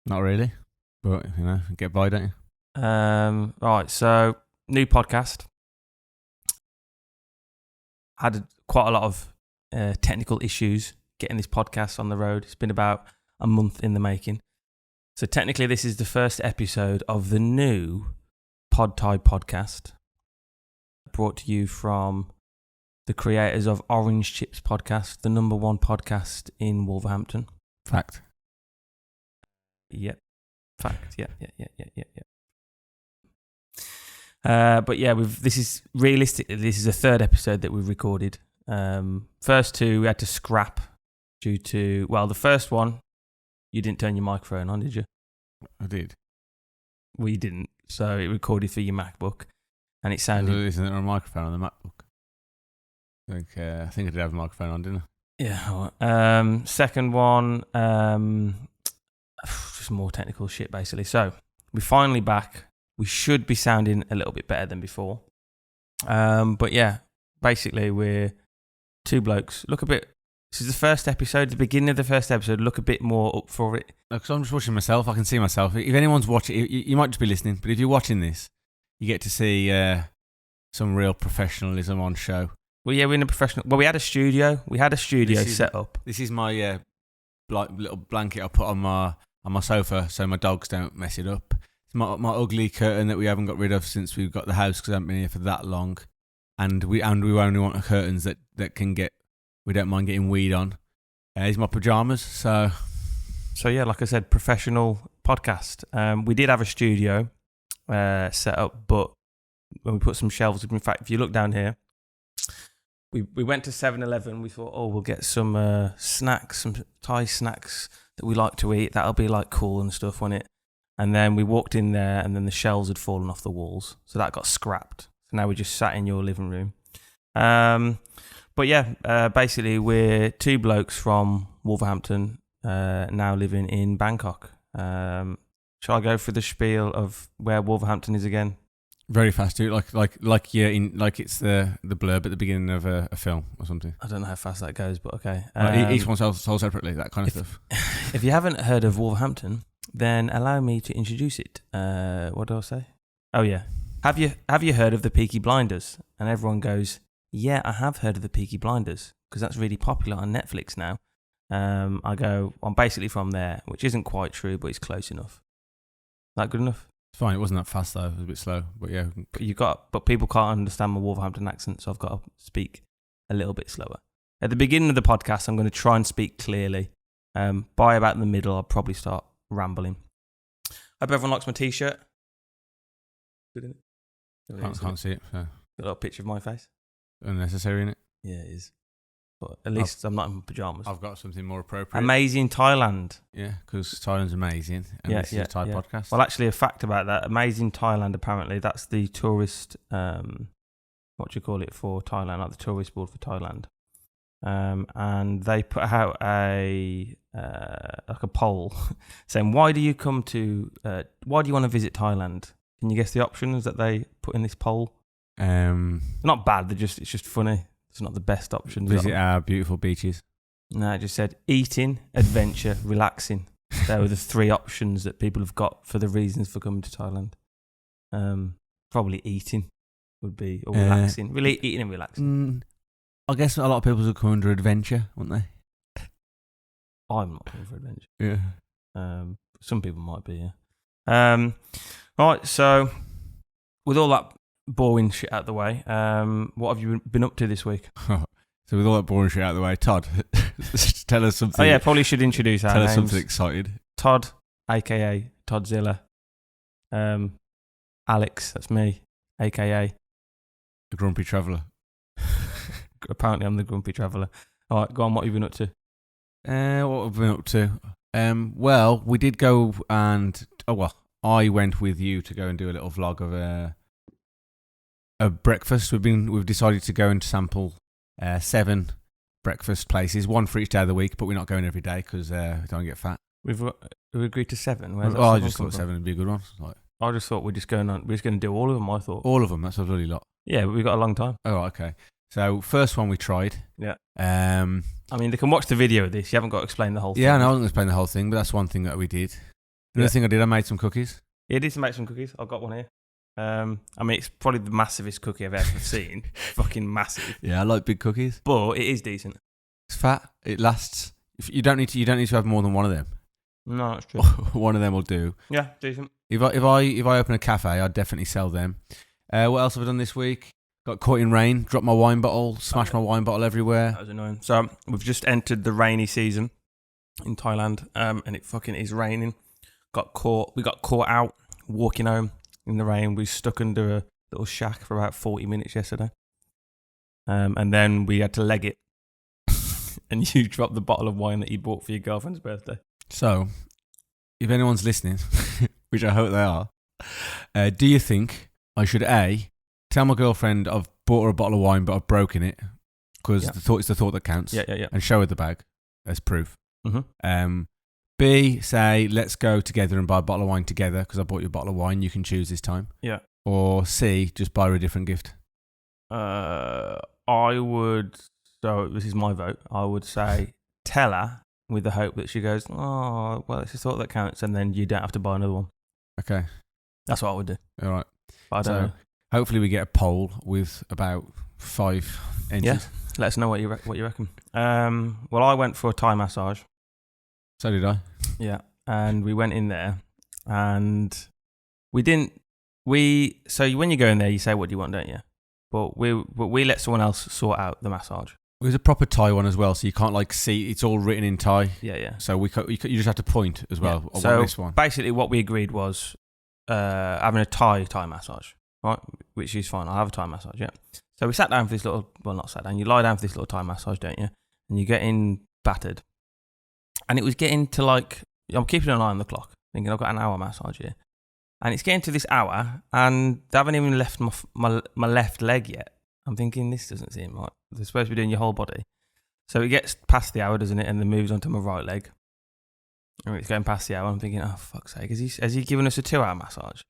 Not really, but get by, don't you? Right, so new podcast. Had quite a lot of technical issues getting this podcast on the road. It's been about a month in the making. So technically, this is the first episode of the new Pod Thai podcast, brought to you from the creators of Orange Chips podcast, the number one podcast in Wolverhampton. Fact. Yep. Fact. Yeah. But yeah, this is the third episode that we've recorded. First two we had to scrap due to, well, the first one, you didn't turn your microphone on, did you? I did. Well, you didn't. So it recorded for your MacBook, and it sounded. Isn't there a microphone on the MacBook? I think I did have a microphone on, didn't I? Yeah. Second one, just more technical shit, basically. So we're finally back. We should be sounding a little bit better than before. But yeah, basically we're two blokes. This is the first episode, the beginning of the first episode. Look a bit more up for it. Because I'm just watching myself. I can see myself. If anyone's watching, you might just be listening. But if you're watching this, you get to see some real professionalism on show. Well, yeah, we're in a professional. Well, we had a studio. Set up. This is my little blanket I put on my sofa so my dogs don't mess it up. It's my ugly curtain that we haven't got rid of since we've got the house because I haven't been here for that long, and we only want curtains that we don't mind getting weed on. These are my pajamas. So yeah, like I said, professional podcast. We did have a studio set up, but when we put some shelves up, in fact, if you look down here. We went to 7-Eleven. We thought, we'll get some snacks, some Thai snacks that we like to eat. That'll be like cool and stuff, won't it? And then we walked in there, and then the shelves had fallen off the walls, so that got scrapped. So now we just sat in your living room. But yeah, basically we're two blokes from Wolverhampton, now living in Bangkok. Shall I go for the spiel of where Wolverhampton is again? Very fast, dude. Like it's the blurb at the beginning of a film or something. I don't know how fast that goes, but okay. Each one sold separately, that kind of stuff. If you haven't heard of Wolverhampton, then allow me to introduce it. What do I say? Oh yeah. Have you heard of the Peaky Blinders? And everyone goes, yeah, I have heard of the Peaky Blinders because that's really popular on Netflix now. I go, I'm basically from there, which isn't quite true, but it's close enough. Is that good enough? It's fine. It wasn't that fast though. It was a bit slow, but yeah. But people can't understand my Wolverhampton accent, so I've got to speak a little bit slower. At the beginning of the podcast, I'm going to try and speak clearly. By about the middle, I'll probably start rambling. Hope everyone likes my t-shirt. Good, isn't it? Can't see it. So. Got a little picture of my face. Unnecessary, innit? Yeah, it is. But at least I'm not in pyjamas. I've got something more appropriate. Amazing Thailand. Yeah, because Thailand's amazing. And this is a Thai podcast. Well, actually, a fact about that. Amazing Thailand, apparently, that's the tourist, what do you call it for Thailand? Like the tourist board for Thailand. And they put out a poll saying, why do you want to visit Thailand? Can you guess the options that they put in this poll? Not bad, it's just funny. It's not the best option. Visit our beautiful beaches. No, it just said eating, adventure, relaxing. There were the three options that people have got for the reasons for coming to Thailand. Probably eating would be, or relaxing. Really eating and relaxing. I guess a lot of people would come under adventure, wouldn't they? I'm not going for adventure. Yeah. Some people might be, yeah. Right, so with all that boring shit out the way, what have you been up to this week? So with all that boring shit out of the way, Todd, tell us something. Oh yeah, probably should introduce our names. Tell us something exciting. Todd, a.k.a. Toddzilla. Alex, that's me, a.k.a. The Grumpy Traveller. Apparently I'm the Grumpy Traveller. All right, go on, what have you been up to? What have we been up to? Well, we did go and... I went with you to go and do a little vlog of a breakfast. We've decided to go and sample 7 breakfast places, one for each day of the week, but we're not going every day because we don't get fat. We've agreed to 7. I just thought 7 would be a good one. I just thought we're just going to do all of them. I thought all of them. That's a bloody lot. Yeah, but we've got a long time. Oh, okay. So first one we tried. Yeah. I mean, they can watch the video of this. You haven't got to explain the whole thing. Yeah, no, I wasn't going to explain the whole thing, but that's one thing that we did. Another thing I did, I made some cookies. Yeah, I did make some cookies. I've got one here. I mean, it's probably the massivest cookie I've ever seen. Fucking massive. Yeah, I like big cookies. But it is decent. It's fat. It lasts. If you don't need to have more than one of them. No, that's true. One of them will do. Yeah, decent. If I open a cafe, I'd definitely sell them. What else have I done this week? Got caught in rain. Dropped my wine bottle. Smashed my wine bottle everywhere. That was annoying. So we've just entered the rainy season in Thailand, and it fucking is raining. We got caught out walking home in the rain. We stuck under a little shack for about 40 minutes yesterday, and then we had to leg it. And you dropped the bottle of wine that you bought for your girlfriend's birthday. So, if anyone's listening, which I hope they are, do you think I should tell my girlfriend I've bought her a bottle of wine but I've broken it because it's the thought that counts, and show her the bag as proof. Mm-hmm. B, say let's go together and buy a bottle of wine together because I bought you a bottle of wine. You can choose this time. Yeah. Or C, just buy her a different gift. I would. So this is my vote. I would say tell her with the hope that she goes, oh, well, it's the thought that counts, and then you don't have to buy another one. Okay. That's what I would do. All right. But I don't know. Hopefully we get a poll with about 5 entries. Yeah. Let us know what you reckon. Well, I went for a Thai massage. So did I. Yeah. And we went in there, and so when you go in there, you say, what do you want, don't you? But we let someone else sort out the massage. It was a proper Thai one as well, so you can't see. It's all written in Thai. Yeah. So you just have to point as well. Yeah. So this one. Basically, what we agreed was having a Thai massage, right? Which is fine. I'll have a Thai massage. Yeah. So we sat down for this little. Well, not sat down. You lie down for this little Thai massage, don't you? And you get in battered. And it was getting to I'm keeping an eye on the clock, thinking I've got an hour massage here, and it's getting to this hour, and they haven't even left my left leg yet. I'm thinking, this doesn't seem right. They're supposed to be doing your whole body. So it gets past the hour, doesn't it? And then moves on to my right leg. And it's going past the hour. I'm thinking, oh, fuck's sake. Has he given us a 2-hour massage?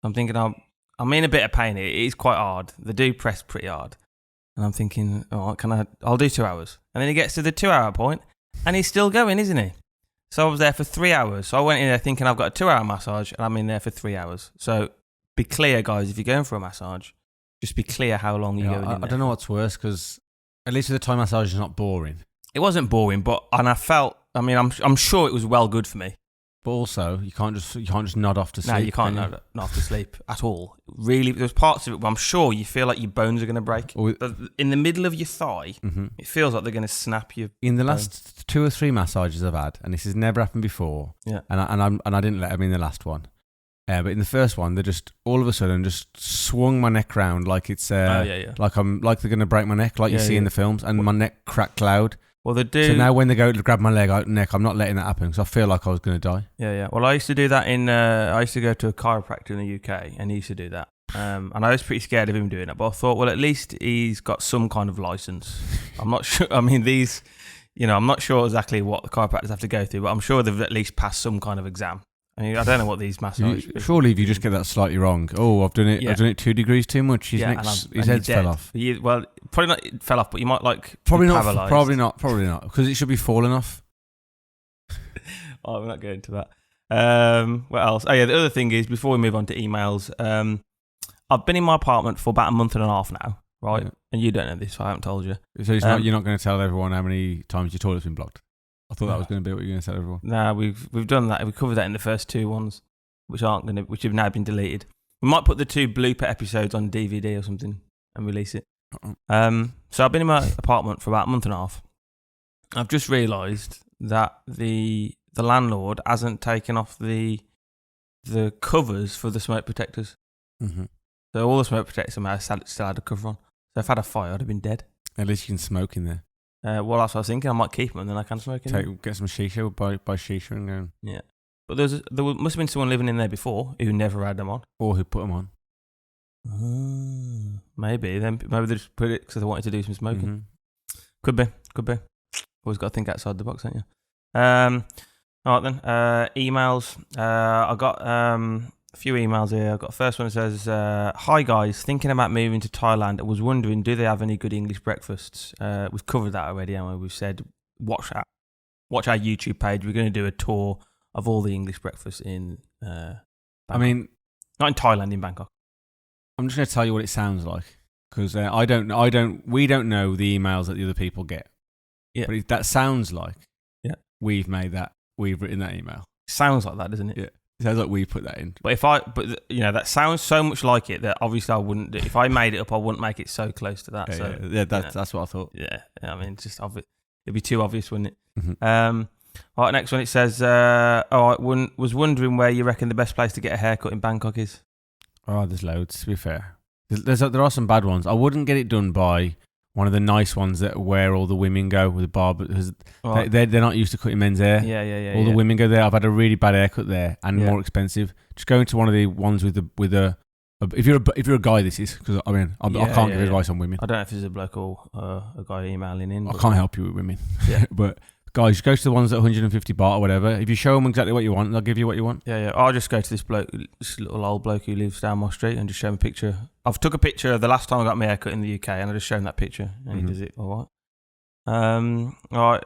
I'm thinking, I'm in a bit of pain here. It is quite hard. They do press pretty hard. And I'm thinking, oh, I'll do 2 hours. And then he gets to the 2-hour point, and he's still going, isn't he? So I was there for 3 hours. So I went in there thinking I've got a 2-hour massage, and I'm in there for 3 hours. So be clear, guys, if you're going for a massage, just be clear how long you're going in there. I don't know what's worse, because at least with the Thai massage, it's not boring. It wasn't boring, I'm sure it was well good for me. But also, you can't just nod off to sleep. No, you can't nod off to sleep at all. Really, there's parts of it where I'm sure you feel like your bones are going to break. In the middle of your thigh, It feels like they're going to snap you. In the last 2 or 3 massages I've had, and this has never happened before, and I didn't let them in the last one. But in the first one, they just all of a sudden just swung my neck round like it's like they're going to break my neck, like you see in the films, and my neck cracked loud. Well, they do. So now when they go to grab my neck, I'm not letting that happen because I feel like I was going to die. Yeah. Well, I used to do that I used to go to a chiropractor in the UK, and he used to do that. And I was pretty scared of him doing that, but I thought, well, at least he's got some kind of license. I'm not sure. I mean, I'm not sure exactly what the chiropractors have to go through, but I'm sure they've at least passed some kind of exam. I mean, I don't know what these massages. Surely, if you just get that slightly wrong, I've done it. I've done it 2 degrees too much. His head fell off. Well, probably not. It fell off, but you might probably not, because it should be falling off. We're not going to that. What else? Oh yeah, the other thing is, before we move on to emails, I've been in my apartment for about a month and a half now, right? Yeah. And you don't know this, so I haven't told you. So you're not going to tell everyone how many times your toilet's been blocked. I thought that was going to be what you were going to tell everyone. No, we've done that. We covered that in the first 2 ones, which have now been deleted. We might put the 2 blooper episodes on DVD or something and release it. So I've been in my apartment for about a month and a half. I've just realised that the landlord hasn't taken off the covers for the smoke protectors. Mm-hmm. So all the smoke protectors I still had a cover on. So if I had a fire, I'd have been dead. At least you can smoke in there. Well, that's what I was thinking. I might keep them and then I can smoke in there. Get some shisha, buy shisha and go. Yeah. But there must have been someone living in there before who never had them on. Or who put them on. Maybe. Maybe they just put it because they wanted to do some smoking. Mm-hmm. Could be. Always got to think outside the box, don't you? All right then. Emails. I got a few emails here. I've got the first one that says, hi guys, thinking about moving to Thailand. I was wondering, do they have any good English breakfasts? We've covered that already, haven't we? We've said, watch our YouTube page. We're going to do a tour of all the English breakfasts in Bangkok. I mean, not in Thailand, in Bangkok. I'm just going to tell you what it sounds like because we don't know the emails that the other people get. Yeah. But that sounds like we've written that email. Sounds like that, doesn't it? Yeah. It sounds like we put that in. But that sounds so much like it that obviously I wouldn't. If I made it up, I wouldn't make it so close to that. That's what I thought. Yeah, I mean, it's just obvious. It'd be too obvious, wouldn't it? Mm-hmm. All right, next one. It says, I was wondering where you reckon the best place to get a haircut in Bangkok is. Oh, there's loads, to be fair. There are some bad ones. I wouldn't get it done by one of the nice ones that where all the women go with the barber because they're not used to cutting men's hair. Yeah. All the women go there. I've had a really bad haircut there and more expensive. Just go into one of the ones with a if you're a guy, this is because I can't give advice on women. I don't know if there's a bloke or a guy emailing in. I can't help you with women. Yeah, but guys, just go to the ones at 150 baht or whatever. If you show them exactly what you want, they'll give you what you want. Yeah. I'll just go to this little old bloke who lives down my street, and just show him a picture. I've took a picture of the last time I got my haircut in the UK, and I just show him that picture, and he does it all right. All right.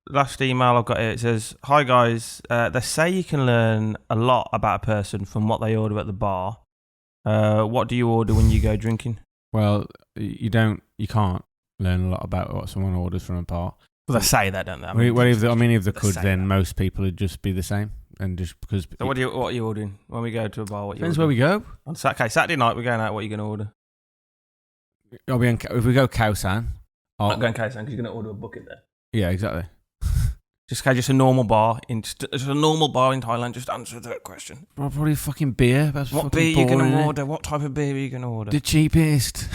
Last email I've got here. It says, "Hi guys. They say you can learn a lot about a person from what they order at the bar. What do you order when you go drinking?" Well, you can't learn a lot about what someone orders from a bar. Well, they say that, don't they? If they could, then most people would just be the same, and just because. So what are you ordering when we go to a bar? Depends where we go. On Saturday night we're going out. What are you going to order? If we go Zhoushan, I'm not going Zhoushan because you're going to order a bucket there. Yeah, exactly. Just a normal bar in Thailand. Just answer that question. Probably a fucking beer. What beer are you going to order? What type of beer are you going to order? The cheapest.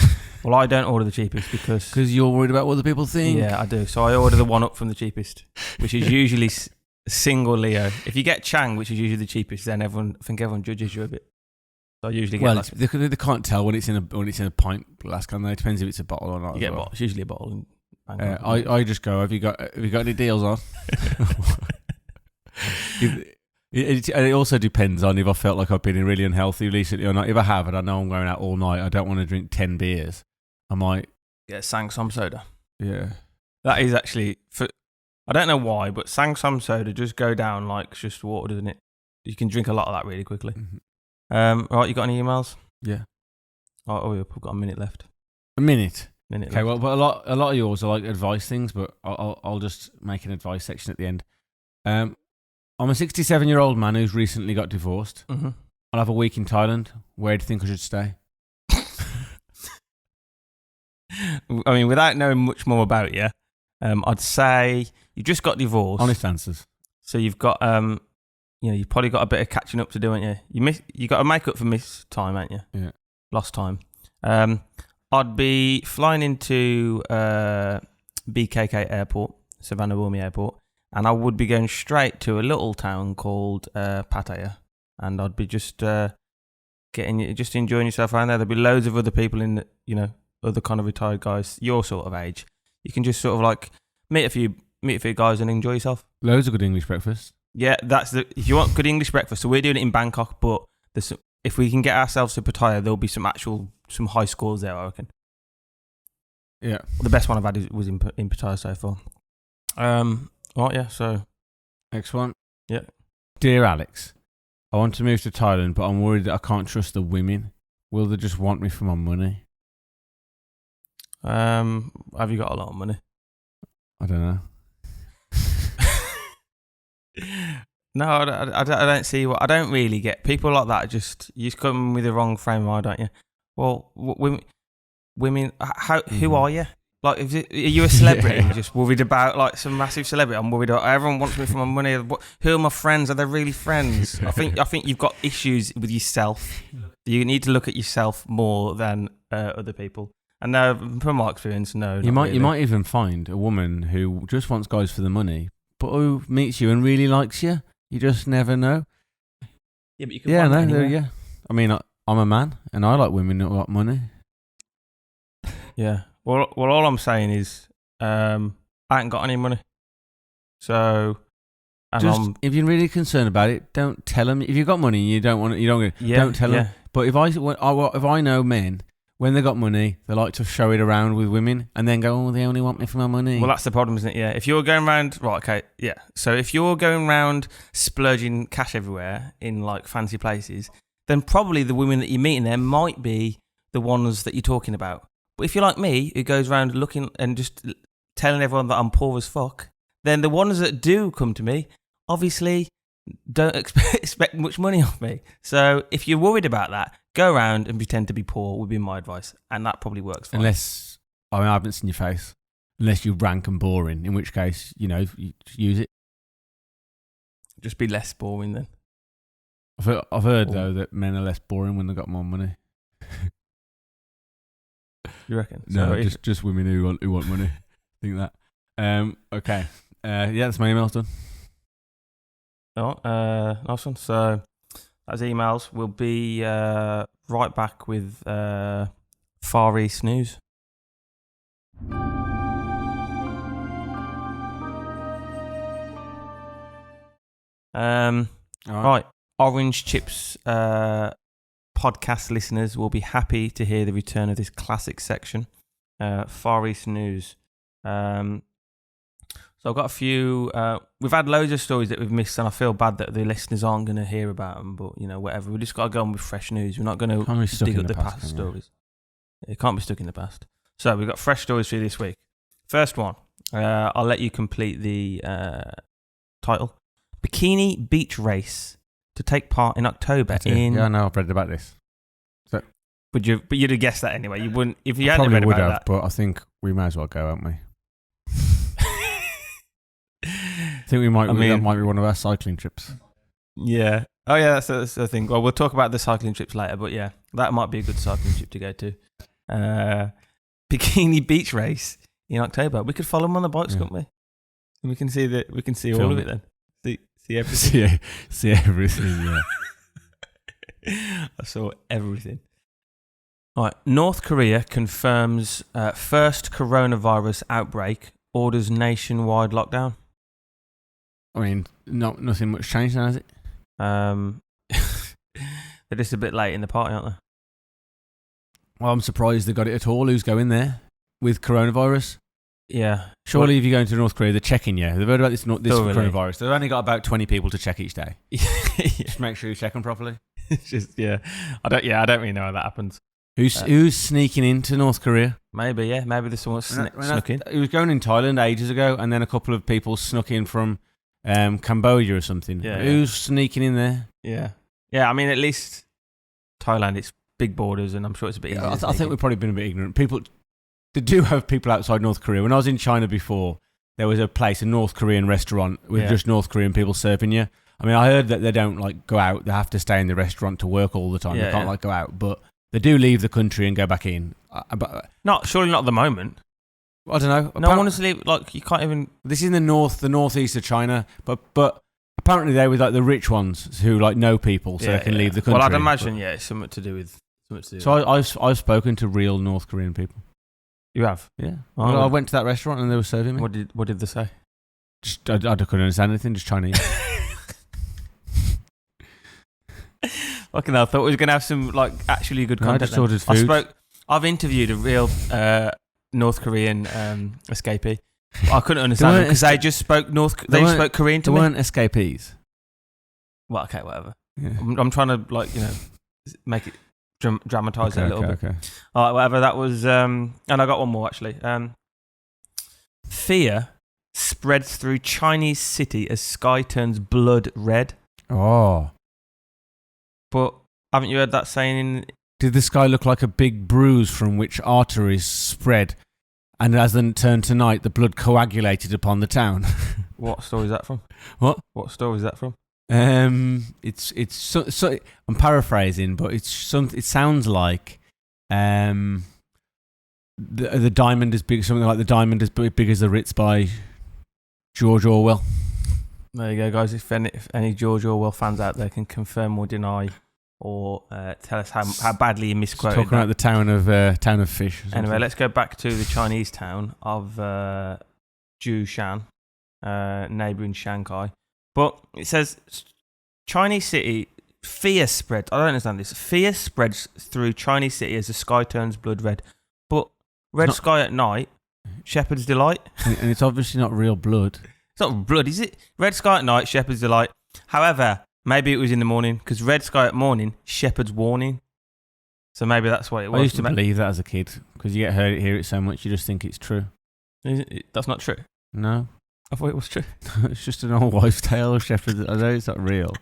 Well, I don't order the cheapest because you're worried about what other people think. Yeah, I do. So I order the one up from the cheapest, which is usually single Leo. If you get Chang, which is usually the cheapest, then I think everyone judges you a bit. So I usually get. They can't tell when it's in a pint glass, can they? It depends if it's a bottle or not. You get a bottle. It's usually a bottle. In Bangkok, I just go. Have you got any deals on? It also depends on if I felt like I've been really unhealthy recently or not. If I have, and I know I'm going out all night, I don't want to drink 10 beers. I might get Sang Som soda. Yeah, that is actually I don't know why, but Sang Som soda just go down like just water, doesn't it? You can drink a lot of that really quickly. Mm-hmm. Right, you got any emails? Yeah. Oh, we've got a minute left. A minute. Okay, well, but a lot of yours are like advice things, but I'll just make an advice section at the end. I'm a 67-year-old man who's recently got divorced. Mm-hmm. I'll have a week in Thailand. Where do you think I should stay? I mean, without knowing much more about you, I'd say you just got divorced. Honest answers. So you've got, you've probably got a bit of catching up to do, haven't you? You got to make up for missed time, haven't you? Yeah. Lost time. I'd be flying into BKK Airport, Savannah Wilmy Airport, and I would be going straight to a little town called Pattaya, and I'd be just enjoying yourself around there. There'd be loads of other people in, other kind of retired guys your sort of age. You can just sort of like meet a few guys and enjoy yourself. Loads of good English breakfast. Yeah, if you want good English breakfast. So we're doing it in Bangkok, but if we can get ourselves to Pattaya, there'll be some high scores there, I reckon. Yeah. The best one I've had was in Pattaya so far. Right, yeah, so. Next one. Yeah. Dear Alex, I want to move to Thailand, but I'm worried that I can't trust the women. Will they just want me for my money? Have you got a lot of money? I don't know. No, I don't see what. I don't really get people like that. You just come with the wrong frame of mind, don't you? Well, women. Who are you? Like, are you a celebrity? You're just worried about like some massive celebrity. I'm worried about everyone wants me for my money. Who are my friends? Are they really friends? I think you've got issues with yourself. You need to look at yourself more than other people. And from my experience, no. You might even find a woman who just wants guys for the money, but who meets you and really likes you. You just never know. Yeah, but you can find that anywhere. Yeah. I mean, I'm a man, and I like women that got money. Yeah. Well, all I'm saying is, I ain't got any money. So, if you're really concerned about it, don't tell them. If you've got money and you don't want it, don't tell them. But if I know men when they got money, they like to show it around with women and then go, oh, they only want me for my money. Well, that's the problem, isn't it? Yeah. If you're going around, right, okay, yeah. So if you're going around splurging cash everywhere in like fancy places, then probably the women that you're meeting there might be the ones that you're talking about. But if you're like me, who goes around looking and just telling everyone that I'm poor as fuck, then the ones that do come to me obviously don't expect much money off me. So if you're worried about that, go around and pretend to be poor would be my advice. And that probably works fine. Unless, I haven't seen your face. Unless you're rank and boring, in which case, you use it. Just be less boring then. I've heard, though, that men are less boring when they've got more money. You reckon? No, Sorry. just women who want money. I think that. Okay. Yeah, that's my email's done. Oh, nice one. So that's emails. We'll be right back with Far East news. Right. Orange Chips podcast listeners will be happy to hear the return of this classic section, Far East news. So I've got a few. We've had loads of stories that we've missed, and I feel bad that the listeners aren't going to hear about them. But whatever. We just got to go on with fresh news. We're not going to dig up the past stories. It can't be stuck in the past. So we've got fresh stories for you this week. First one. I'll let you complete the title. Bikini beach race to take part in October. Yeah, I know. I've read about this. So, but you'd have guessed that anyway. You wouldn't if you I hadn't probably read would about have, that. but I think we may as well go, haven't we? I think that might be one of our cycling trips. Yeah. Oh yeah, that's the thing. Well, we'll talk about the cycling trips later, but yeah, that might be a good cycling trip to go to. Bikini beach race in October. We could follow them on the bikes, couldn't we? And we can see all of it then. See everything. See everything, yeah. I saw everything. All right. North Korea confirms first coronavirus outbreak, orders nationwide lockdown. I mean, nothing much changed now, has it? They're just a bit late in the party, aren't they? Well, I'm surprised they got it at all. Who's going there with coronavirus? Yeah. Surely if you're going to North Korea, they're checking you. They've heard about this coronavirus. They've only got about 20 people to check each day. Just make sure you check them properly. It's just, yeah. I don't really know how that happens. Who's sneaking into North Korea? Maybe, yeah. Maybe there's someone snuck in. He was going in Thailand ages ago, and then a couple of people snuck in from Cambodia or something. Yeah, Who's sneaking in there? Yeah. Yeah, I mean, at least Thailand, it's big borders, and I'm sure it's a bit easier. I think we've probably been a bit ignorant. They do have people outside North Korea. When I was in China before, there was a North Korean restaurant with just North Korean people serving you. I mean, I heard that they don't go out. They have to stay in the restaurant to work all the time. They can't go out, but they do leave the country and go back in. Surely not at the moment. I don't know. No, honestly, you can't even. This is in the northeast of China, but apparently they're with the rich ones who know people, so they can leave the country. Well, I'd imagine it's something to do with. So I've spoken to real North Korean people. You have? Yeah. Well, I went to that restaurant and they were serving me. What did they say? Just I couldn't understand anything. Just Chinese. Fucking hell, I thought we were going to have some actually good content. I just ordered food. I've interviewed a real North Korean escapee. I couldn't understand them because they just spoke Korean to me. They weren't escapees. Well, okay, whatever. Yeah. I'm trying to make it dramatise it a little bit. Okay. All right, whatever. That was, and I got one more actually. Fear spreads through Chinese city as sky turns blood red. Oh. But haven't you heard that saying? Did the sky look like a big bruise from which arteries spread, and as it turned to night, the blood coagulated upon the town? What story is that from? What story is that from? It's so I'm paraphrasing, but it sounds like the diamond is big, something like the diamond is big as the Ritz by George Orwell. There you go, guys. If any George Orwell fans out there can confirm or deny, or tell us how badly you misquoted. Talking about the town of fish. Anyway, let's go back to the Chinese town of Zhoushan, neighbouring Shanghai. But it says Chinese city fear spreads. I don't understand this. Fear spreads through Chinese city as the sky turns blood red. But red sky at night, shepherd's delight. And it's obviously not real blood. It's not blood, is it? Red sky at night, shepherd's delight. However, maybe it was in the morning, because red sky at morning, shepherd's warning. So maybe that's what it was. I used to believe that as a kid, because you hear it so much, you just think it's true. That's not true. No. I thought it was true. It's just an old wives' tale of shepherds. I know it's not real.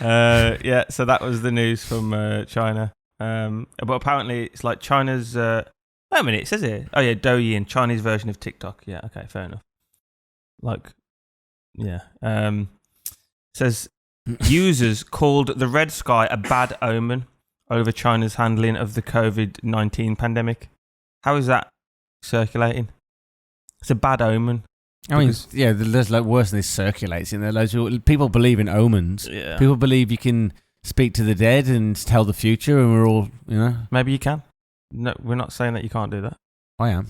Yeah, so that was the news from China. But apparently it's like China's... wait a minute, it says here. Oh yeah, Douyin, Chinese version of TikTok. Yeah, okay, fair enough. Like, yeah. Says users called the red sky a bad omen over China's handling of the COVID-19 pandemic. How is that circulating? It's a bad omen. I mean, yeah, there's like worse than this circulates in there. Loads of people believe in omens. Yeah. People believe you can speak to the dead and tell the future, and we're all, Maybe you can. No, we're not saying that you can't do that. I am.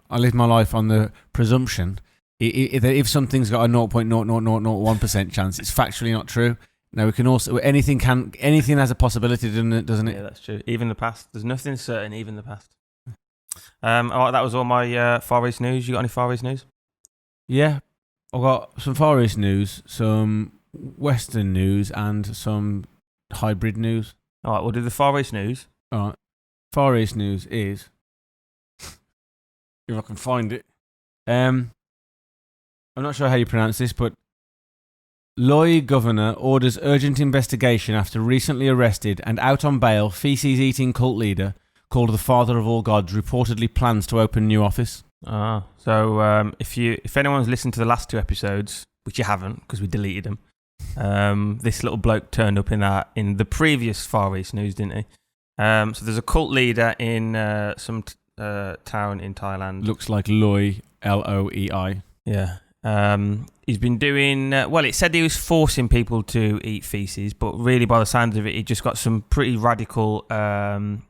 I live my life on the presumption if something's got a 0.00001% chance, it's factually not true. Now we can also anything has a possibility, doesn't it? Yeah, that's true. Even the past, there's nothing certain. Even the past. All right, that was all my Far East news. You got any Far East news? Yeah, I've got some Far East news, some Western news, and some hybrid news. All right, we'll do the Far East news. All right, Far East news is, if I can find it, I'm not sure how you pronounce this, but Loy governor orders urgent investigation after recently arrested and out on bail feces-eating cult leader called the Father of All Gods reportedly plans to open new office. So if anyone's listened to the last two episodes, which you haven't because we deleted them, this little bloke turned up in the previous Far East news, didn't he? So there's a cult leader in some town in Thailand. Looks like Loy, L-O-E-I. Yeah. He's been doing it said he was forcing people to eat feces, but really by the sounds of it, he just got some pretty radical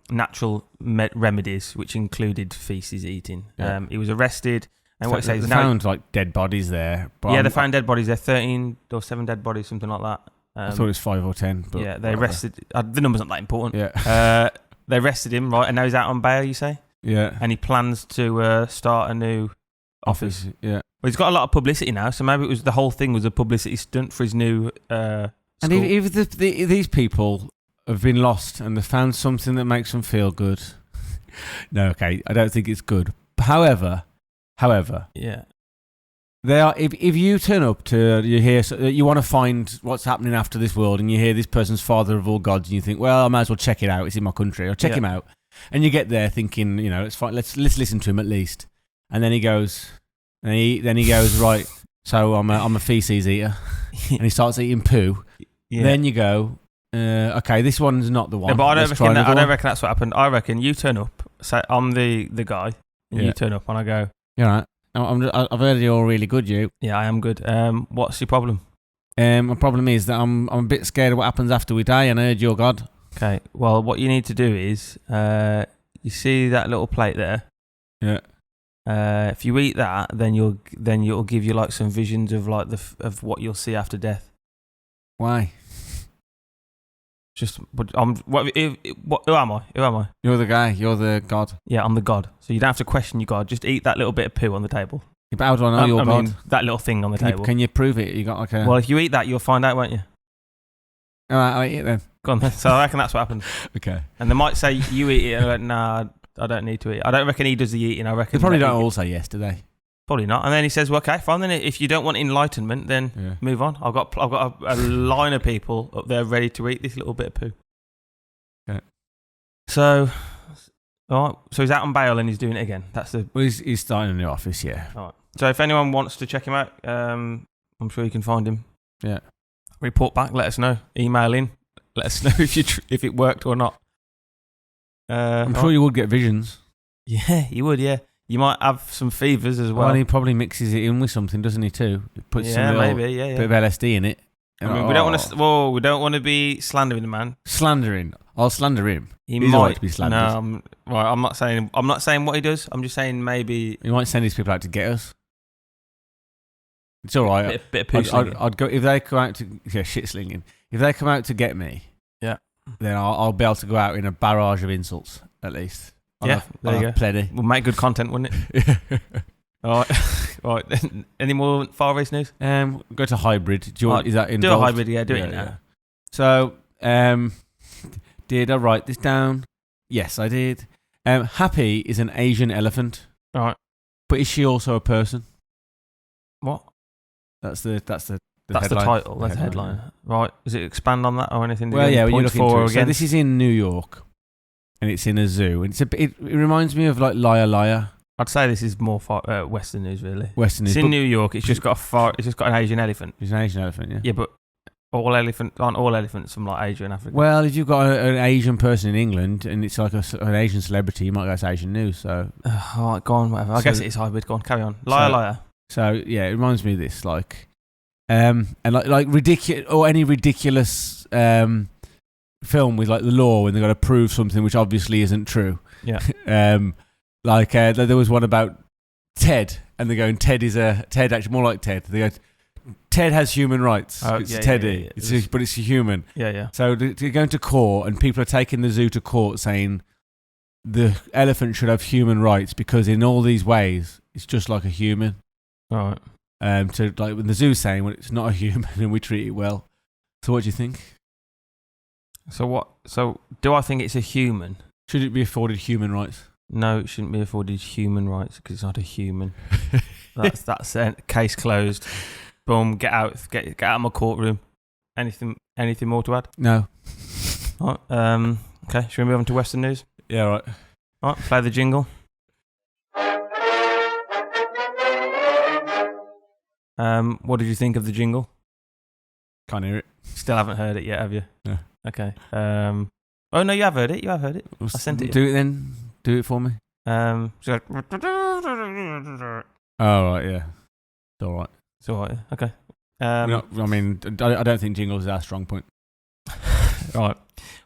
natural remedies, which included feces eating. Yeah. He was arrested, and what it says they found like dead bodies there. But they found dead bodies there, 13 or 7 dead bodies, something like that. I thought it was 5 or 10. But yeah, they arrested. The number's not that important. Yeah. They arrested him, right, and now he's out on bail. You say? Yeah. And he plans to start a new office. Yeah. Well, he's got a lot of publicity now, so maybe the whole thing was a publicity stunt for his new school. And if these people have been lost and they've found something that makes them feel good, no, okay, I don't think it's good. However, yeah, they are. If you turn up to you want to find what's happening after this world, and you hear this person's Father of All Gods, and you think, well, I might as well check it out. It's in my country. I'll check him out. And you get there thinking, it's fine. Let's listen to him at least. And then he goes. And then he goes, right, so I'm a feces eater. And he starts eating poo. Yeah. Then you go, okay, this one's not the one. No, but I don't reckon that's what happened. I reckon you turn up, say I'm the guy, and you turn up and I go, you're right. I've heard you're really good, you. Yeah, I am good. What's your problem? My problem is that I'm a bit scared of what happens after we die, and I heard you're God. Okay, well, what you need to do is, you see that little plate there? Yeah. If you eat that, then it'll give you like some visions of like of what you'll see after death. Why? Who am I? You're the guy. You're the God. Yeah, I'm the God. So you don't have to question your God. Just eat that little bit of poo on the table. Yeah, but how do I know you're God? That little thing on the table. Can you prove it? You got like a... Well, if you eat that, you'll find out, won't you? All right, I'll eat it then. Go on then. So I reckon that's what happened. Okay. And they might say you eat it, and I'm like, nah, I don't need to eat. I don't reckon he does the eating. I reckon they probably don't all say yes, do they? Probably not. And then he says, well, okay, fine. Then if you don't want enlightenment, then move on. I've got a line of people up there ready to eat this little bit of poo. Okay. So, all right. So he's out on bail and he's doing it again. Well, he's starting a new office, yeah. All right. So if anyone wants to check him out, I'm sure you can find him. Yeah. Report back. Let us know. Email in. Let us know if it worked or not. I'm sure you would get visions. Yeah, you would. Yeah, you might have some fevers as well. Well, he probably mixes it in with something, doesn't he? Too. He puts bit of LSD in it. I mean, we don't want to. Well, we don't want to be slandering the man. Slandering. I'll slander him. He's all right to be slandered. No, I'm not saying what he does. I'm just saying maybe he might send his people out to get us. It's all right. Bit of poo slinging. I'd go if they go out to shit slinging. if they come out to get me, then I'll be able to go out in a barrage of insults at least. There you go. Plenty. We'll make good content, wouldn't it? All right. Any more Far East news? Go to hybrid. Do you want? Is that involved? Do a hybrid. Yeah, do it now. Yeah. So, did I write this down? Yes, I did. Happy is an Asian elephant. All right. But is she also a person? What? That's the That's the title. That's the headline. Right. Does it expand on that or anything? Well, yeah. When you look into it. So again? this is in New York, and it's in a zoo. And it reminds me of like Liar Liar. I'd say this is more Western news, really. Western news. It's in New York. It's just got an Asian elephant. It's an Asian elephant, yeah. Yeah, but aren't all elephants from like Asia and Africa? Well, if you've got an Asian person in England and it's like an Asian celebrity, you might go to Asian news. So, all right, go on, whatever. I guess it is hybrid. Go on, carry on. Liar. So yeah, it reminds me of this, like, and like ridiculous or any ridiculous film with like the law when they got to prove something which obviously isn't true. Yeah. There was one about Ted, and they're going, Ted actually more like Ted. They go, Ted has human rights. It's Teddy, yeah. But it's a human. Yeah, yeah. So they're going to court, and people are taking the zoo to court saying the elephant should have human rights because in all these ways it's just like a human. All right. So like when the zoo's saying, well, it's not a human and we treat it well. So what do you think? So what? So do I think it's a human? Should it be afforded human rights? No, it shouldn't be afforded human rights because it's not a human. That's case closed. Boom. Get out of my courtroom. Anything more to add? No. All right. Okay. Should we move on to Western news? Yeah. Right. All right. Play the jingle. What did you think of the jingle? Can't hear it. Still haven't heard it yet, have you? No. Okay. Oh no, you have heard it. I sent it. Do it then. Do it for me. So Oh right, yeah. It's all right. it's all right. Okay. I don't think jingles is our strong point. Right.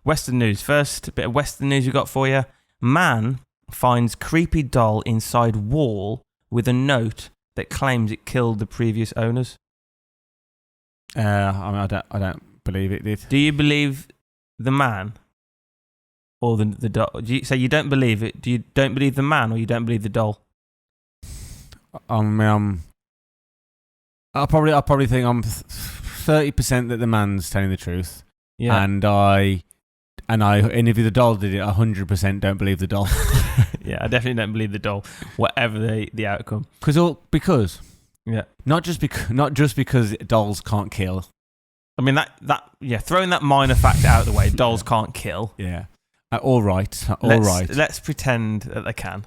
Western news. First bit of Western news we got for you. Man finds creepy doll inside wall with a note that claims it killed the previous owners. I don't believe it did. Do you believe the man or the doll? So you don't believe it? Do you don't believe the man or you don't believe the doll? I'll probably think I'm 30% that the man's telling the truth. Yeah. And if the doll did it, 100% don't believe the doll. Yeah, I definitely don't believe the doll, whatever the outcome. Because yeah, not just because dolls can't kill. I mean throwing that minor fact out of the way, dolls can't kill. Yeah. All right. Let's pretend that they can.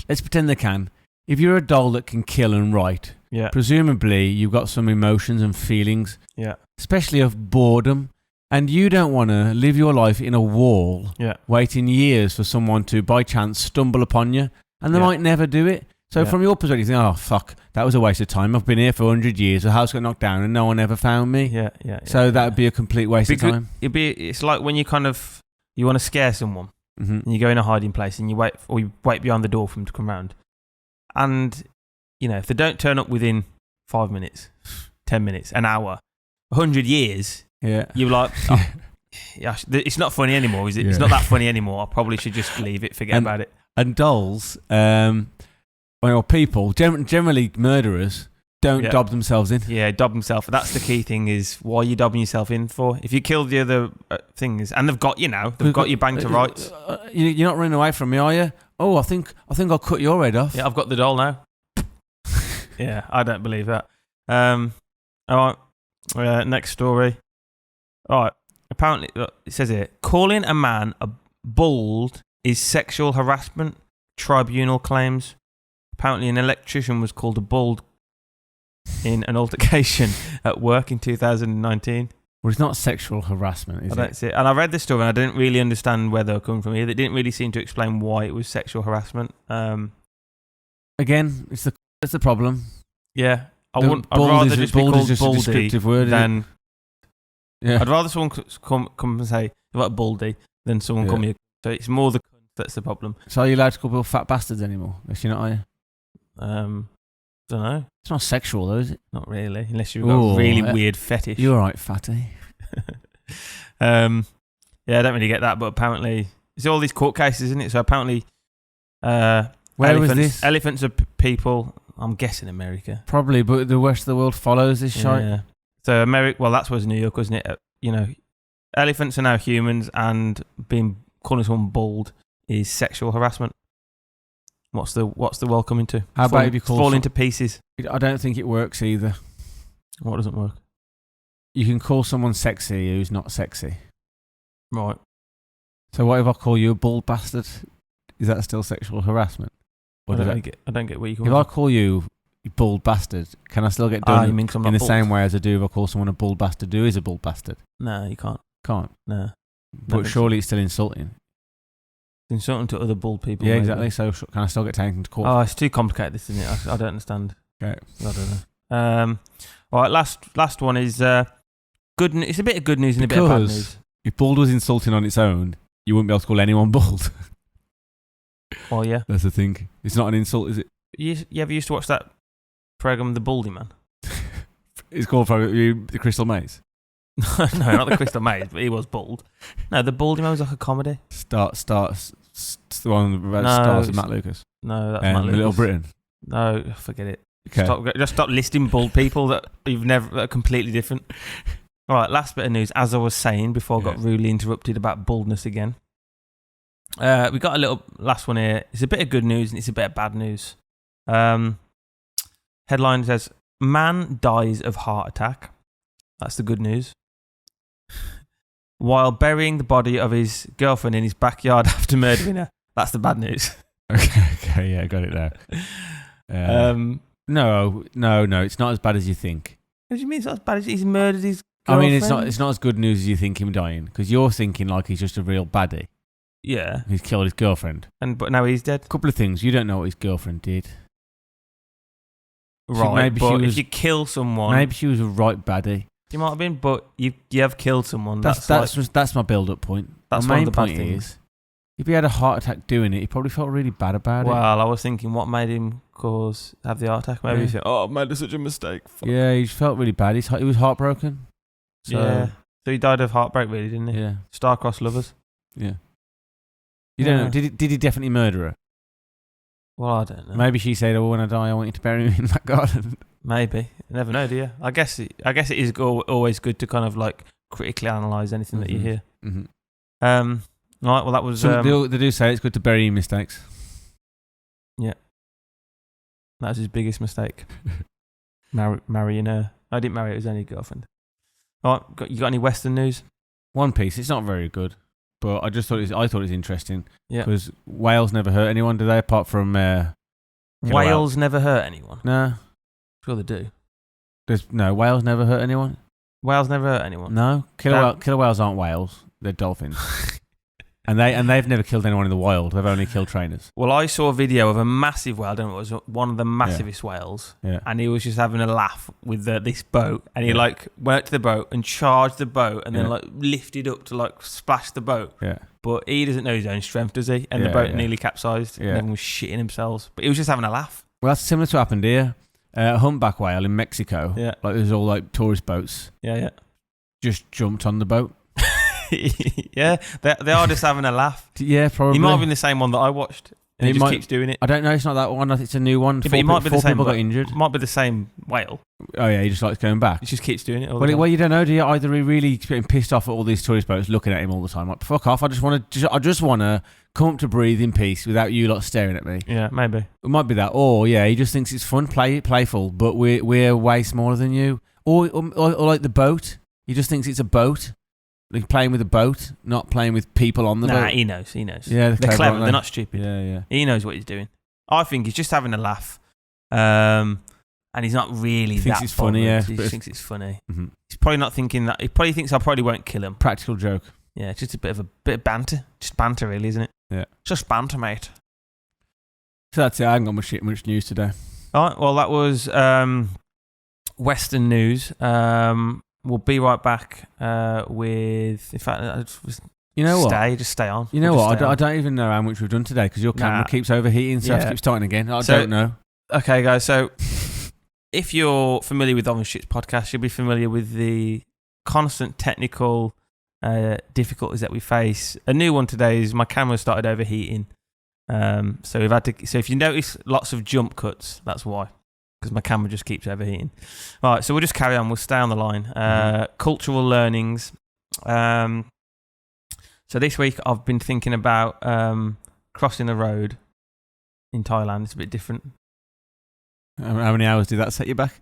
Let's pretend they can. If you're a doll that can kill and write, yeah, presumably you've got some emotions and feelings, yeah, especially of boredom, and you don't want to live your life in a wall, yeah, waiting years for someone to, by chance, stumble upon you, and they might never do it. So from your perspective, you think, oh, fuck, that was a waste of time. I've been here for 100 years, the house got knocked down, and no one ever found me. Yeah. So that would be a complete waste of time. It's like when you you want to scare someone, mm-hmm. and you go in a hiding place, and you wait behind the door for them to come round. And, if they don't turn up within 5 minutes, 10 minutes, an hour, 100 years, you're like, oh, yeah, it's not funny anymore, is it? Yeah. It's not that funny anymore. I probably should just leave it, forget about it. And dolls, people, generally murderers, don't dob themselves in. Yeah, dob themselves. That's the key thing is, why are you dobbing yourself in for? If you kill the other things, and they've got you banged to rights. You're not running away from me, are you? Oh, I think I'll cut your head off. Yeah, I've got the doll now. Yeah, I don't believe that. All right. Next story. All right. Apparently, it says here, calling a man a bald is sexual harassment. Tribunal claims. Apparently, an electrician was called a bald in an altercation at work in 2019. Well, it's not sexual harassment, is it? That's it. And I read this story and I didn't really understand where they were coming from here. They didn't really seem to explain why it was sexual harassment. Again, it's the problem. Yeah. I'd rather just be called baldy a descriptive word than... Yeah. I'd rather someone come and say, you're like baldy, than someone call me a... So it's more the cunt that's the problem. So are you allowed to call people fat bastards anymore? If you're not, are you? Don't know. It's not sexual though, is it? Not really, unless you've got a really weird fetish. You're right, fatty. Yeah, I don't really get that, but apparently it's all these court cases, isn't it? So apparently, Where was this? Elephants are people. I'm guessing America. Probably, but the rest of the world follows this shite. Yeah. So America. Well, that's what's New York, wasn't it? Elephants are now humans, and calling someone bald is sexual harassment. What's the world coming to? How about if you fall into pieces? I don't think it works either. What doesn't work? You can call someone sexy who's not sexy. Right. So what if I call you a bald bastard? Is that still sexual harassment? I don't get where you come If from. I call you bald bastard, can I still get done you mean 'cause I'm not in the bald? same way as I do if I call someone a bald bastard who is a bald bastard? No, you can't. Can't. No. But surely it's still insulting. Insulting to other bald people. Yeah, maybe. exactly. So can I still get taken to court? Oh, it's too complicated, this, isn't it? I don't understand. Okay. I don't know. All right, last one is good. It's a bit of good news and a bit of bad news. If bald was insulting on its own, you wouldn't be able to call anyone bald. Oh yeah, that's the thing. It's not an insult, is it? You ever used to watch that program, The Baldy Man? It's called the Crystal Maze. No, not the Crystal Maze, but he was bald. No, The Baldy Man was like a comedy. Starts the one that stars with Matt Lucas. No, that's Matt Lucas. Little Britain. No, forget it. Okay. Just stop listing bald people that are completely different. All right, last bit of news. As I was saying before I got rudely interrupted about baldness again. We got a little last one here. It's a bit of good news and it's a bit of bad news. Headline says, man dies of heart attack. That's the good news. While burying the body of his girlfriend in his backyard after murdering her. That's the bad news. Okay, yeah, got it now. No, it's not as bad as you think. What do you mean it's not as bad as he's murdered his girlfriend? I mean, it's not as good news as you think him dying, because you're thinking like he's just a real baddie. Yeah. He's killed his girlfriend. But now he's dead. A couple of things. You don't know what his girlfriend did. Right, maybe but if you kill someone... Maybe she was a right baddie. You might have been, but you have killed someone. That's my build-up point. That's my one main of the bad point things. is, if he had a heart attack doing it, he probably felt really bad about it. Well, I was thinking, what made him have the heart attack? Maybe he said, "Oh, I made such a mistake." Fuck. Yeah, he felt really bad. He was heartbroken. So he died of heartbreak, really, didn't he? Yeah. Star-crossed lovers. Yeah. You don't know. Did he definitely murder her? Well, I don't know. Maybe she said, "Oh, when I die, I want you to bury me in that garden." Maybe. You never know, do you? I guess it is always good to kind of like critically analyse anything that you hear. Mm-hmm. Right, well, that was... they do say it's good to bury your mistakes. Yeah. That was his biggest mistake. Marrying her. I didn't marry her, it was only a girlfriend. All right, you got any Western news? One Piece. It's not very good, but I thought it was interesting. Yeah. Because whales never hurt anyone, do they? Apart from... whales never hurt anyone? No. Sure they do. Whales never hurt anyone? Whales never hurt anyone? No. Killer whales aren't whales. They're dolphins. And they've never killed anyone in the wild. They've only killed trainers. Well, I saw a video of a massive whale. I don't know, it was one of the massivest whales. Yeah. And he was just having a laugh with this boat. And he went up to the boat and charged the boat and then lifted up to splash the boat. Yeah. But he doesn't know his own strength, does he? And the boat nearly capsized. And everyone was shitting themselves. But he was just having a laugh. Well, that's similar to what happened here. A humpback whale in Mexico. Yeah. There's all tourist boats. Yeah. Just jumped on the boat. Yeah, they are just having a laugh. Yeah, probably. He might have been the same one that I watched. And he just keeps doing it. I don't know. It's not that one. I think it's a new one. Yeah, but he might be the same. People got injured. Might be the same whale. Oh yeah, he just likes going back. He just keeps doing it. Well, you don't know, do you? Either he really getting pissed off at all these tourist boats looking at him all the time. Like, fuck off! I just want to come up to breathe in peace without you lot staring at me. Yeah, maybe it might be that. Or he just thinks it's fun, playful. But we're way smaller than you. Or like the boat. He just thinks it's a boat. Like playing with a boat, not playing with people on the boat. Nah, he knows. Yeah, they're clever. They're not stupid. Yeah. He knows what he's doing. I think he's just having a laugh. And he's not really he thinks that it's funny, bothered. yeah. He just thinks it's funny. Mm-hmm. He's probably not thinking that. He probably thinks I probably won't kill him. Practical joke. Yeah, it's just a bit of banter. Just banter, really, isn't it? Yeah. Just banter, mate. So that's it. I haven't got much news today. All right, well, that was Western news. We'll be right back with... In fact, just stay on. You know what? I don't even know how much we've done today because your camera keeps overheating, so I have to keep starting again. I don't know. Okay, guys, so if you're familiar with Oven Shits podcast, you'll be familiar with the constant technical difficulties that we face. A new one today is my camera started overheating. So we've had to. So if you notice lots of jump cuts, that's why, because my camera just keeps overheating. All right, so we'll just carry on. We'll stay on the line. Cultural learnings. So this week I've been thinking about crossing the road in Thailand. It's a bit different. How many hours did that set you back?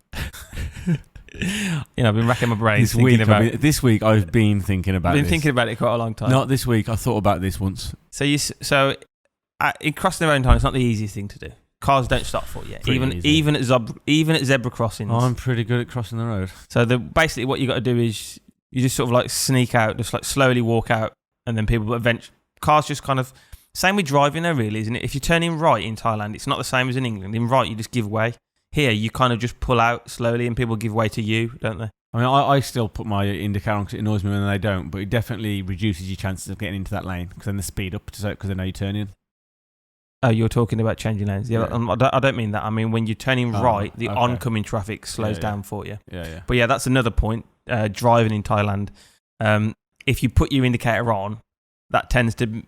I've been racking my brain this week. I've been thinking about. I've been thinking about it quite a long time. Not this week. I thought about this once. So in crossing the road in Thailand, it's not the easiest thing to do. Cars don't stop for you, even at zebra crossings. I'm pretty good at crossing the road. So basically, what you got to do is you just sort of like sneak out, just like slowly walk out, and then people eventually cars just kind of. Same with driving though, really, isn't it? If you're turning right in Thailand, it's not the same as in England. In right, you just give way. Here, you kind of just pull out slowly and people give way to you, don't they? I mean, I still put my indicator on because it annoys me when they don't, but it definitely reduces your chances of getting into that lane because then they speed up because they know you're turning. Oh, you're talking about changing lanes. Yeah. I don't mean that. I mean, when you're turning right, the oncoming traffic slows down for you. Yeah. But yeah, that's another point. Driving in Thailand, if you put your indicator on, that tends to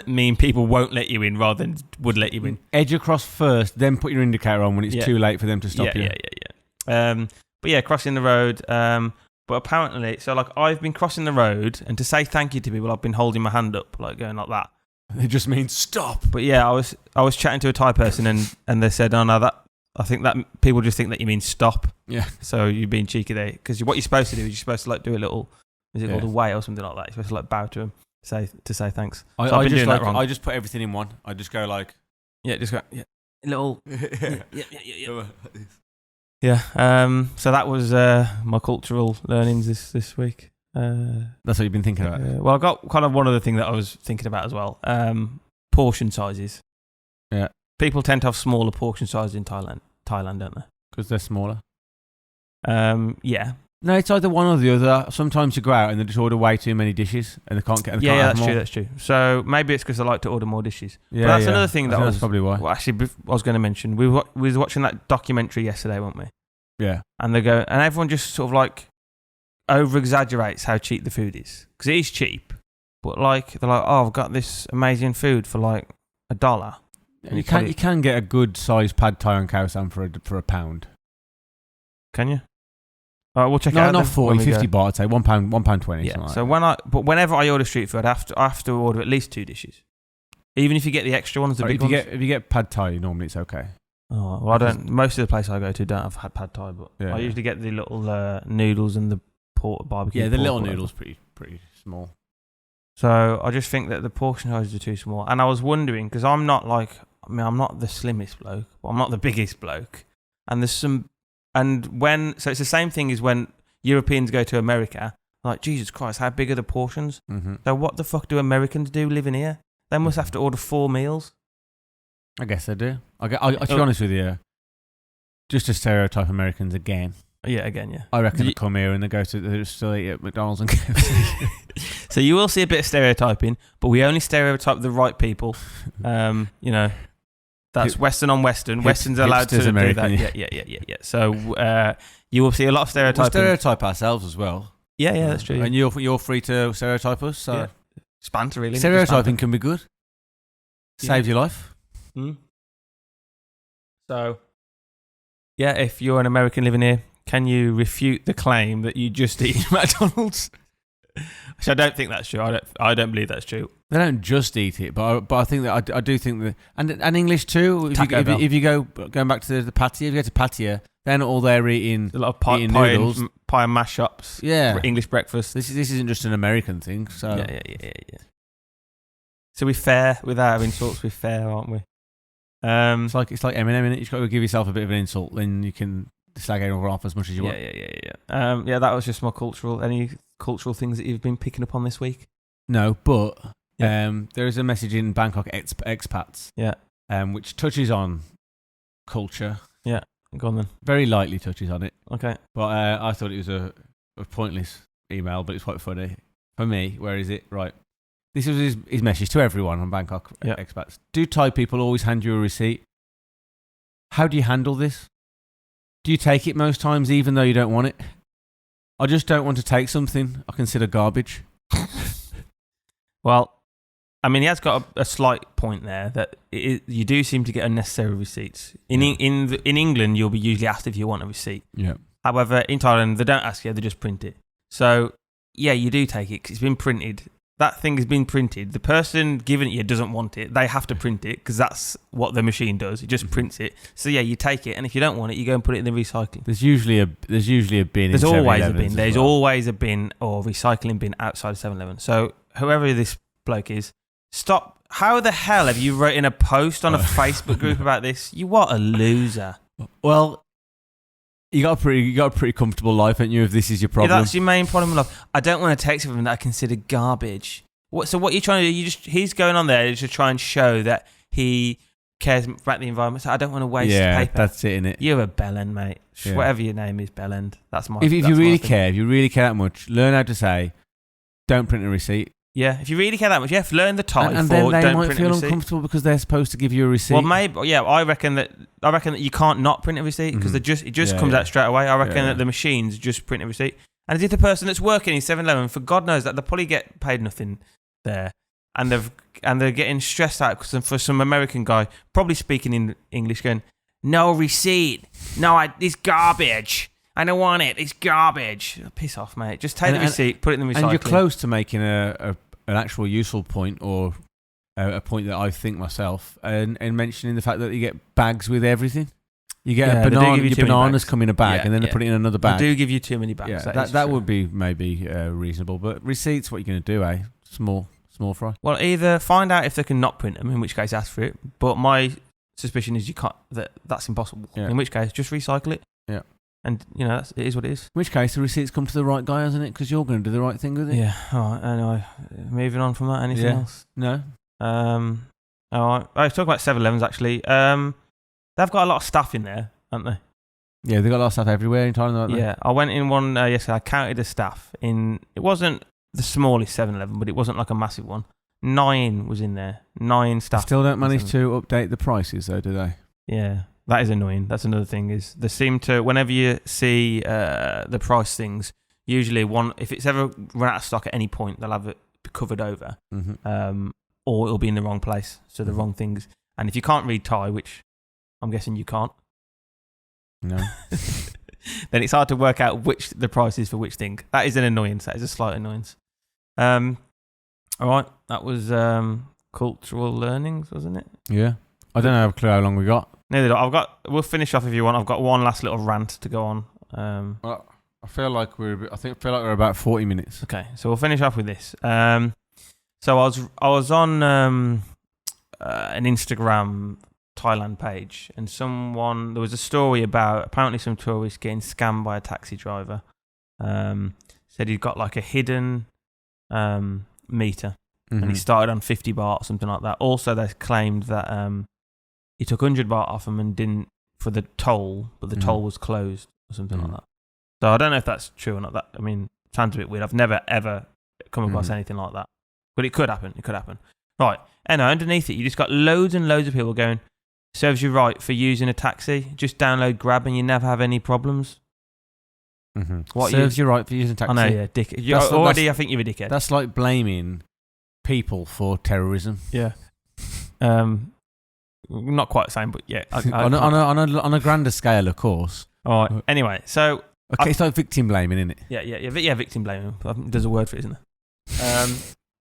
mean people won't let you in rather than would let you in. Edge across first, then put your indicator on when it's too late for them to stop you. Yeah. But yeah, crossing the road. But apparently, so like I've been crossing the road, and to say thank you to people, I've been holding my hand up, like going like that. It just means stop. But yeah, I was chatting to a Thai person, and they said, "Oh no, I think that people just think that you mean stop." Yeah. So you're being cheeky there, because what you're supposed to do is you're supposed to like do a little, is it called a way or something like that? You're supposed to like bow to them. Say thanks. So I've been doing that wrong. I just put everything in one. I just go like, just go little, yeah. So that was my cultural learnings this week. That's what you've been thinking about. Well, I got kind of one other thing that I was thinking about as well. Portion sizes. Yeah. People tend to have smaller portion sizes in Thailand, don't they? Because they're smaller. Yeah. No, it's either one or the other. Sometimes you go out and they just order way too many dishes and they can't get. That's true. So maybe it's because they like to order more dishes. Yeah, but that's another thing that's probably why. Well, actually, I was going to mention we was watching that documentary yesterday, weren't we? Yeah. And and everyone just sort of like over exaggerates how cheap the food is, because it is cheap, but like they're like, oh, I've got this amazing food for like $1. You can get a good sized pad thai on Khao San for a pound. Can you? All right, we'll check it out. No, not 40, 50 baht. I'd say £1.20. Yeah. So whenever I order street food, I have to order at least 2 dishes, even if you get the extra ones, big ones. If you get pad thai, normally it's okay. Oh well, I don't. Most of the places I go to don't have had pad thai, but I usually get the little noodles and the barbecue. Yeah, the little noodles pretty small. So I just think that the portion sizes are too small, and I was wondering because I'm not the slimmest bloke, but I'm not the biggest bloke, and there's some. And so it's the same thing as when Europeans go to America, like, Jesus Christ, how big are the portions? Mm-hmm. So what the fuck do Americans do living here? They must have to order 4 meals. I guess they do. To be honest with you, just to stereotype Americans again. Yeah, again, yeah. I reckon they come here and they still eat at McDonald's and KFC. So you will see a bit of stereotyping, but we only stereotype the right people. That's Western on Western. Western's allowed to American, do that. Yeah. So you will see a lot of stereotyping. We stereotype ourselves as well. Yeah, that's true. And you're free to stereotype us. So yeah. It's banter, really. Stereotyping can be good. Saves your life. Mm. So, yeah, if you're an American living here, can you refute the claim that you just eat McDonald's? Which I don't think that's true. I don't believe that's true. They don't just eat it, but I think that I do think that, and English too. If you go going back to the Pattaya, if you go to Pattaya, they're not all there eating a lot of pie and mash ups. Yeah, English breakfast. This isn't just an American thing. So yeah. So we're fair with our insults. We're fair, aren't we? It's like Eminem, innit? You've got to give yourself a bit of an insult, then you can slag everyone off as much as you want. Yeah. That was just my any cultural things that you've been picking up on this week. No, but there is a message in Bangkok expats. Yeah. Which touches on culture. Yeah. Go on then. Very lightly touches on it. Okay. But I thought it was a pointless email, but it's quite funny for me. Where is it? Right. This was his message to everyone on Bangkok expats. Do Thai people always hand you a receipt? How do you handle this? Do you take it most times even though you don't want it? I just don't want to take something I consider garbage. Well, I mean, he has got a slight point there that you do seem to get unnecessary receipts. In England, you'll be usually asked if you want a receipt. Yeah. However, in Thailand, they don't ask you; they just print it. So, yeah, you do take it because it's been printed. That thing has been printed. The person giving it you doesn't want it. They have to print it because that's what the machine does. It just prints it. So yeah, you take it, and if you don't want it, you go and put it in the recycling. There's usually a bin. There's in always a 7-Elevens bin. as There's well. always a bin or recycling bin outside of 7-Eleven. So whoever this bloke is, stop. How the hell have you written a post on a Facebook group about this? You what a loser. Well, you got a pretty comfortable life, haven't you? If this is your problem, Yeah, that's your main problem in life. I don't want to take something that I consider garbage. So what you're trying to do? He's going on there to try and show that he cares about the environment. So I don't want to waste paper. Yeah, that's it, innit? You're a bellend, mate. Yeah. Whatever your name is, bellend. That's my. If you that's my really opinion. care, if you really care that much, learn how to say, "Don't print a receipt." Yeah, if you really care that much, learn the type. And then they don't might print feel a receipt. uncomfortable because they're supposed to give you a receipt. Well, maybe. Yeah, I reckon that you can't not print a receipt because it just comes out straight away. I reckon that the machines just print a receipt. And as if the person that's working in 7-Eleven, for God knows that they probably get paid nothing there, and they're getting stressed out because for some American guy probably speaking in English, going, "No receipt, it's garbage. I don't want it. It's garbage." Piss off, mate. Just take the receipt, put it in the recycling. And you're close to making an actual useful point, or a point that I think myself, and mentioning the fact that you get bags with everything. You get a banana, your bananas come in a bag, and then they put it in another bag. They do give you too many bags. Yeah, that would be maybe reasonable. But receipts, what are you going to do, eh? Small fry. Well, either find out if they can not print them, in which case ask for it. But my suspicion is you can't. That's impossible. Yeah. In which case, just recycle it. Yeah. And it is what it is. In which case, the receipts come to the right guy, hasn't it? Because you're going to do the right thing with it. Yeah. All right. Anyway, moving on from that. Anything else? No. All right. I was talking about 7-Elevens actually. They've got a lot of stuff in there, haven't they? Yeah, they've got a lot of stuff everywhere in Thailand. Yeah. I went in one yesterday. I counted the staff in. It wasn't the smallest 7-Eleven, but it wasn't like a massive one. 9 was in there. 9 staff. They still don't manage to update the prices, though, do they? Yeah. That is annoying. That's another thing. Is they seem to, whenever you see the price things, usually if it's ever run out of stock at any point, they'll have it covered over, or it'll be in the wrong place, so the wrong things. And if you can't read Thai, which I'm guessing you can't, no, then it's hard to work out which the price is for which thing. That is an annoyance. That is a slight annoyance. All right, that was cultural learnings, wasn't it? Yeah, I don't have a clue how long we got. Neither do I. We'll finish off if you want. I've got one last little rant to go on. Well, I feel like we're about 40 minutes. Okay, so we'll finish off with this. So I was on an Instagram Thailand page, and there was a story about apparently some tourists getting scammed by a taxi driver. Said he'd got like a hidden meter, and he started on 50 baht or something like that. Also, they claimed that he took 100 baht off him and didn't for the toll, but the toll was closed or something like that. So I don't know if that's true or not. That, I mean, sounds a bit weird. I've never ever come across anything like that, but it could happen. It could happen. Right. And underneath it, you just got loads and loads of people going, "Serves you right for using a taxi. Just download Grab and you never have any problems." What serves you right for using a taxi? I know, yeah, dick. I think you're a dickhead. That's like blaming people for terrorism. Yeah. Not quite the same, but yeah. On a grander scale, of course. All right. Anyway, so okay, it's like victim blaming, isn't it? Yeah. Victim blaming. There's a word for it, isn't there?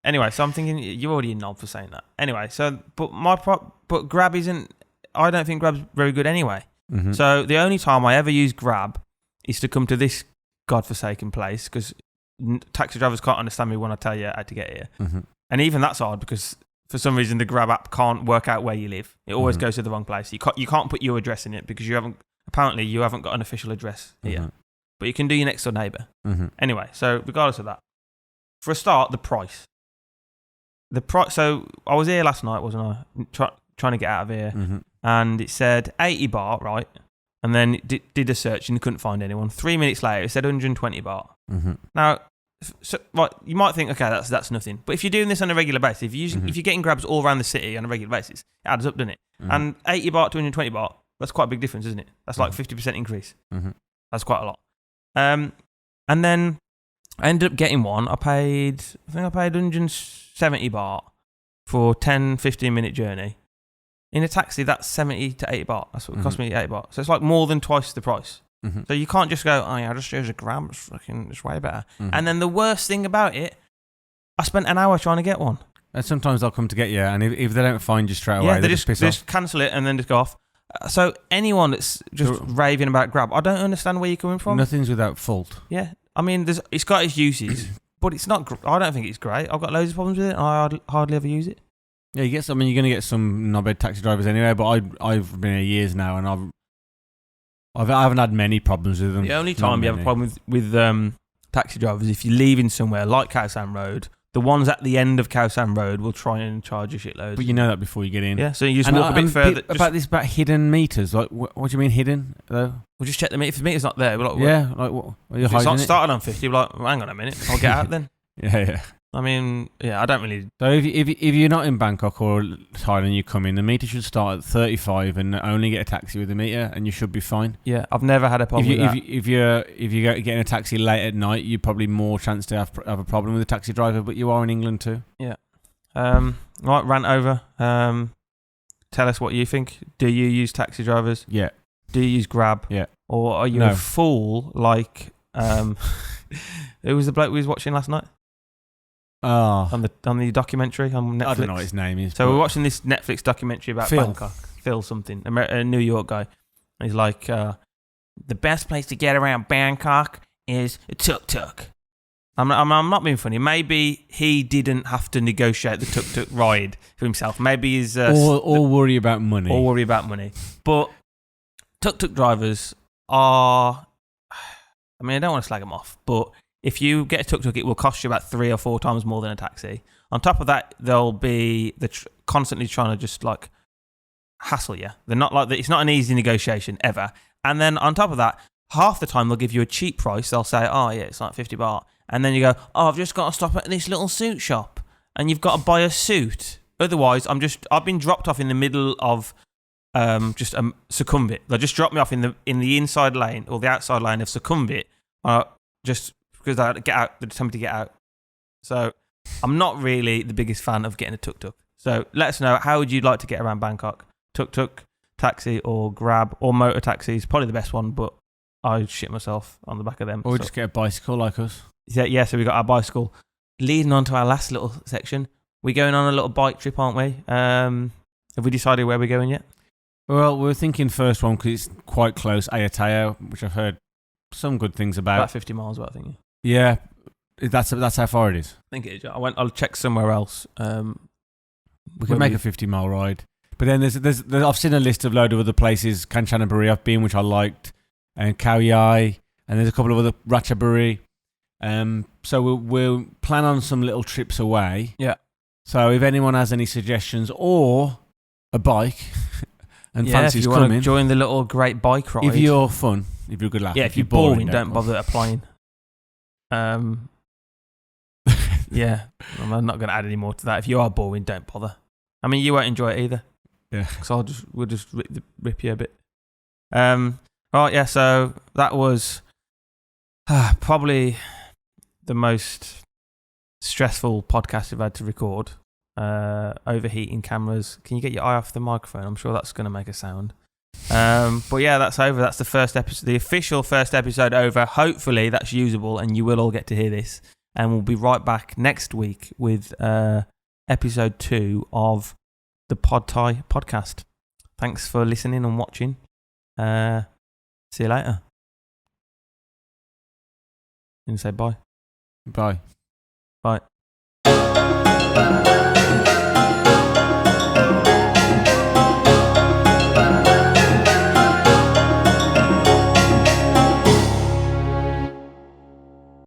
Anyway, so I'm thinking you're already a knob for saying that. Anyway, so but Grab isn't. I don't think Grab's very good anyway. So the only time I ever use Grab is to come to this godforsaken place because taxi drivers can't understand me when I tell you how to get here, and even that's hard because for some reason the Grab app can't work out where you live. It always goes to the wrong place. You can't put your address in it because you haven't got an official address here, but you can do your next door neighbour. Anyway, so regardless of that, for a start, the price. So I was here last night, wasn't I? Trying to get out of here, and it said 80 baht, right? And then did a search and couldn't find anyone. 3 minutes later, it said 120 baht. Now, so right, you might think, okay, that's nothing. But if you're doing this on a regular basis, if you're getting Grabs all around the city on a regular basis, it adds up, doesn't it? And 80 baht to 120 baht, that's quite a big difference, isn't it? That's like 50% increase. That's quite a lot. And then I ended up getting one. I think I paid 170 baht for 10-15 minute journey. In a taxi, that's 70 to 80 baht. That's what it cost me, 80 baht. So it's like more than twice the price. Mm-hmm. So you can't just go, oh yeah, I'll just use a Grab. It's way better. Mm-hmm. And then the worst thing about it, I spent an hour trying to get one. And sometimes they'll come to get you, and if they don't find you straight away, they just piss off. Just cancel it and then just go off. So anyone that's just raving about Grab, I don't understand where you're coming from. Nothing's without fault. Yeah. I mean, it's got its uses, but it's not. I don't think it's great. I've got loads of problems with it. I hardly ever use it. Yeah, you're going to get some knobhead taxi drivers anyway. But I've been here years now, and I haven't had many problems with them. The only time you have a problem with taxi drivers if you're leaving somewhere like Khao San Road. The ones at the end of Khao San Road will try and charge you shitloads. But you know that before you get in. Yeah, so you just walk a bit further. About hidden meters. Like, what do you mean hidden, though? We'll just check the meter. If the meter's not there, we're like... Yeah, like what? Are you hiding it? It's not started on 50, we're like, well, hang on a minute, I'll get out then. Yeah. I mean, yeah, I don't really... So if you're not in Bangkok or Thailand, you come in, the meter should start at 35 and only get a taxi with the meter, and you should be fine. Yeah, I've never had a problem with that. If you're getting a taxi late at night, you're probably more chance to have a problem with a taxi driver, but you are in England too. Yeah. Right, rant over. Tell us what you think. Do you use taxi drivers? Yeah. Do you use Grab? Yeah. Or are you a fool like... who was the bloke we was watching last night? Oh. On the documentary on Netflix. I don't know what his name is. So we're watching this Netflix documentary about Phil. Bangkok. Phil something, a New York guy. And he's like, the best place to get around Bangkok is a tuk-tuk. I'm not being funny. Maybe he didn't have to negotiate the tuk-tuk ride for himself. Maybe he's... or worry about money. Or worry about money. But tuk-tuk drivers are... I mean, I don't want to slag them off, but... If you get a tuk-tuk, it will cost you about 3 or 4 times more than a taxi. On top of that, they'll be constantly trying to just like hassle you. They're not like it's not an easy negotiation ever. And then on top of that, half the time they'll give you a cheap price. They'll say, "Oh yeah, it's like 50 baht," and then you go, "Oh, I've just got to stop at this little suit shop, and you've got to buy a suit. Otherwise, I've been dropped off in the middle of Sukhumvit. They just dropped me off in the inside lane or the outside lane of Sukhumvit, just." Because they tell me to get out. So I'm not really the biggest fan of getting a tuk-tuk. So let us know, how would you like to get around Bangkok? Tuk-tuk, taxi or Grab or motor taxi is probably the best one, but I shit myself on the back of them. Or just get a bicycle like us. Yeah, so we got our bicycle. Leading on to our last little section, we're going on a little bike trip, aren't we? Have we decided where we're going yet? Well, we're thinking first one because it's quite close, Ayutthaya, which I've heard some good things about. About 50 miles, I think. Yeah, that's how far it is. I think it is. I'll check somewhere else. We can make a 50-mile ride. But then there's I've seen a list of load of other places. Kanchanaburi I've been, which I liked, and Khao Yai, and there's a couple of other Ratchaburi. So we'll plan on some little trips away. Yeah. So if anyone has any suggestions or a bike and fancies if you coming, want to join the little great bike ride. if you're fun, if you're a good laugh. Yeah, if you're boring, don't bother applying. Yeah, I'm not going to add any more to that. If you are boring, don't bother. I mean, you won't enjoy it either. Yeah, because we'll just rip you a bit. Right, yeah. So that was probably the most stressful podcast I've had to record. Overheating cameras. Can you get your eye off the microphone? I'm sure that's going to make a sound. But yeah, that's over. That's the first episode, the official first episode over. Hopefully that's usable and you will all get to hear this. And we'll be right back next week with episode 2 of the Pod Thai podcast. Thanks for listening and watching. See you later. You can say bye. Bye. Bye.